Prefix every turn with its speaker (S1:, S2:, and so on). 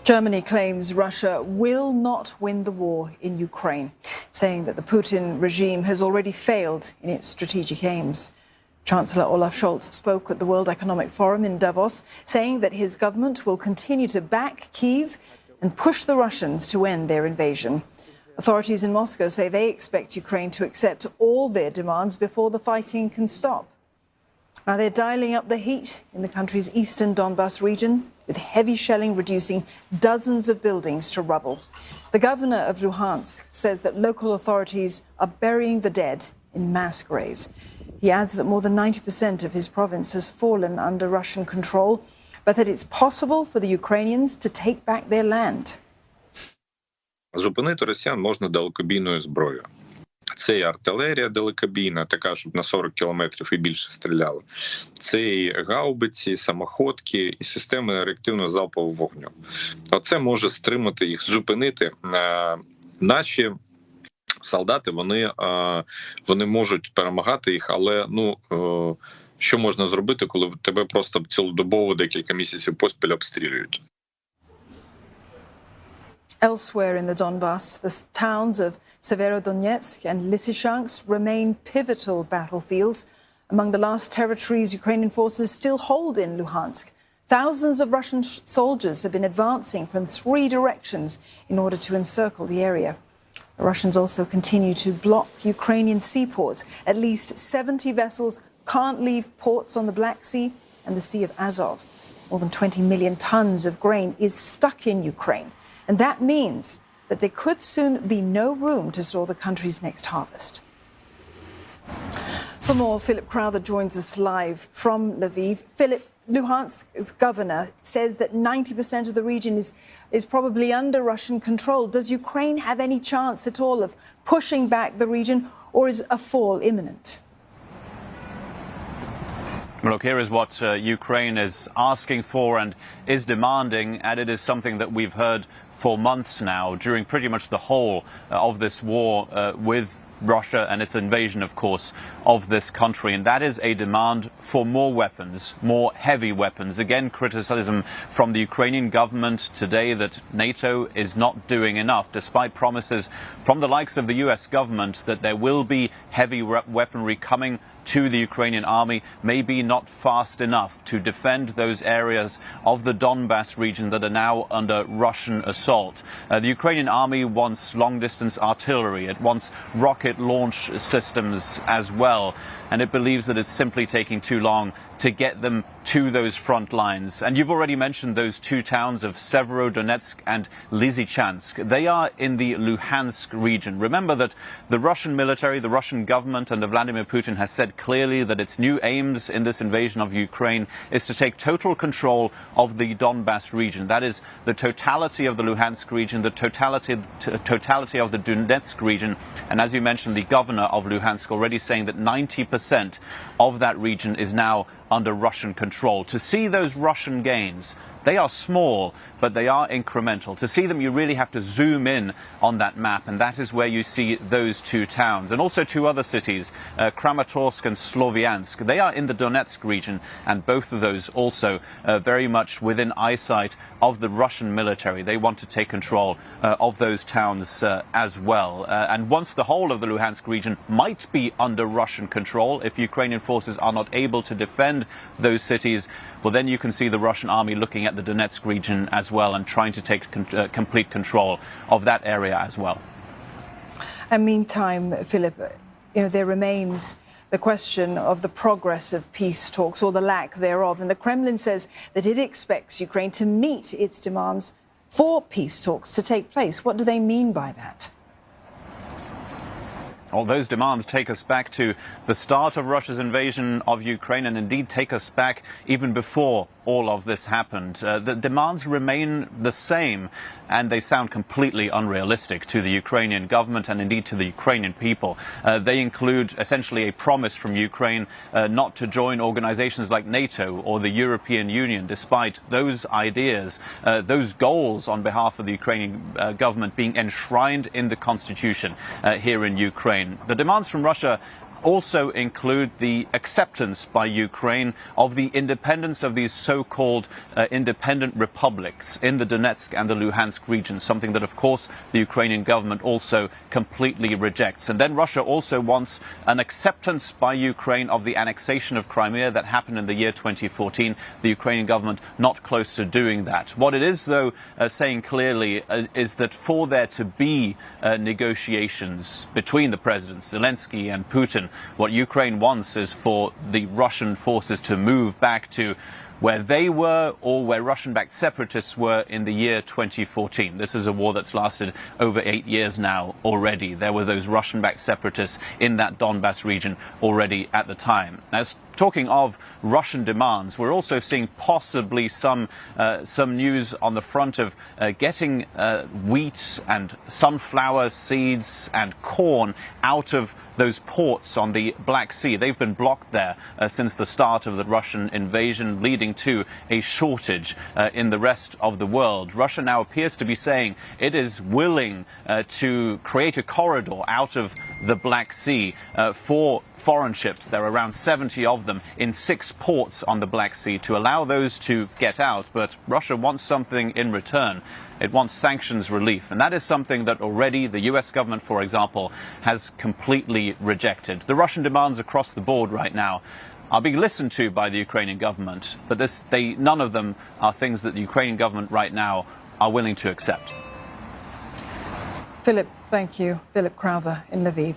S1: Germany claims Russia will not win the war in Ukraine, saying that the Putin regime has already failed in its strategic aims. Chancellor Olaf Scholz spoke at the World Economic Forum in Davos, saying that his government will continue to back Kyiv and push the Russians to end their invasion. Authorities in Moscow say they expect Ukraine to accept all their demands before the fighting can stop. Now, they're dialing up the heat in the country's eastern Donbas region, with heavy shelling reducing dozens of buildings to rubble. The governor of Luhansk says that local authorities are burying the dead in mass graves. He adds that more than 90% of his province has fallen under Russian control, but that it's possible for the Ukrainians to take back their land.
S2: Зупинити росіян можна далекобійною зброєю. Це і артилерія далекобійна, така, щоб на 40 кілометрів і більше стріляла. Це і гаубиці, і самоходки, і системи реактивного залпового вогню. Оце може стримати їх, зупинити. Наші солдати, вони можуть перемагати їх, але що можна зробити, коли тебе просто цілодобово декілька місяців поспіль обстрілюють?
S1: Elsewhere in the Donbas, the towns of Severodonetsk and Lysychansk remain pivotal battlefields. Among the last territories Ukrainian forces still hold in Luhansk, thousands of Russian soldiers have been advancing from 3 directions in order to encircle the area. The Russians also continue to block Ukrainian seaports. At least 70 vessels can't leave ports on the Black Sea and the Sea of Azov. More than 20 million tons of grain is stuck in Ukraine. And that means that there could soon be no room to store the country's next harvest. For more, Philip Crowther joins us live from Lviv. Philip, Luhansk's governor says that 90% of the region is probably under Russian control. Does Ukraine have any chance at all of pushing back the region, or is a fall imminent?
S3: Well, look, here is what Ukraine is asking for and is demanding, and it is something that we've heard for months now, during pretty much the whole of this war with Russia and its invasion, of course, of this country. And that is a demand for more weapons, more heavy weapons. Again, criticism from the Ukrainian government today that NATO is not doing enough, despite promises from the likes of the US government that there will be heavy weaponry coming to the Ukrainian army, maybe not fast enough to defend those areas of the Donbas region that are now under Russian assault. The Ukrainian army wants long-distance artillery. It wants rocket launch systems as well. And it believes that it's simply taking too long to get them to those front lines. And you've already mentioned those 2 towns of Severodonetsk and Lysychansk. They are in the Luhansk region. Remember that the Russian military, the Russian government under Vladimir Putin has said clearly that its new aims in this invasion of Ukraine is to take total control of the Donbas region. That is the totality of the Luhansk region, the totality of the Donetsk region. And as you mentioned, the governor of Luhansk already saying that 90% of that region is now under Russian control. To see those Russian gains, they are small, but they are incremental. To see them, you really have to zoom in on that map, and that is where you see those 2 towns. And also 2 other cities, Kramatorsk and Sloviansk. They are in the Donetsk region, and both of those also very much within eyesight of the Russian military. They want to take control of those towns as well. And once the whole of the Luhansk region might be under Russian control, if Ukrainian forces are not able to defend those cities, well, then you can see the Russian army looking at the Donetsk region as well and trying to take complete control of that area as well.
S1: And meantime, Philip, there remains the question of the progress of peace talks, or the lack thereof. And the Kremlin says that it expects Ukraine to meet its demands for peace talks to take place. What do they mean by that?
S3: Well, those demands take us back to the start of Russia's invasion of Ukraine, and indeed take us back even before all of this happened. The demands remain the same, and they sound completely unrealistic to the Ukrainian government and indeed to the Ukrainian people. They include essentially a promise from Ukraine not to join organizations like NATO or the European Union, despite those ideas, those goals on behalf of the Ukrainian government being enshrined in the constitution here in Ukraine. The demands from Russia also include the acceptance by Ukraine of the independence of these so-called independent republics in the Donetsk and the Luhansk region, something that, of course, the Ukrainian government also completely rejects. And then Russia also wants an acceptance by Ukraine of the annexation of Crimea that happened in the year 2014. The Ukrainian government not close to doing that. What it is, though, saying clearly is that for there to be negotiations between the presidents, Zelensky and Putin, what Ukraine wants is for the Russian forces to move back to where they were or where Russian-backed separatists were in the year 2014. This is a war that's lasted over 8 years now already. There were those Russian-backed separatists in that Donbas region already at the time. Now, talking of Russian demands, we're also seeing possibly some news on the front of getting wheat and sunflower seeds and corn out of those ports on the Black Sea. They've been blocked there since the start of the Russian invasion, leading to a shortage in the rest of the world. Russia now appears to be saying it is willing to create a corridor out of the Black Sea for foreign ships. There are around 70 of them in 6 ports on the Black Sea to allow those to get out. But Russia wants something in return. It wants sanctions relief. And that is something that already the US government, for example, has completely rejected. The Russian demands across the board right now are being listened to by the Ukrainian government, but none of them are things that the Ukrainian government right now are willing to accept.
S1: Philip, thank you. Philip Crowther in Lviv.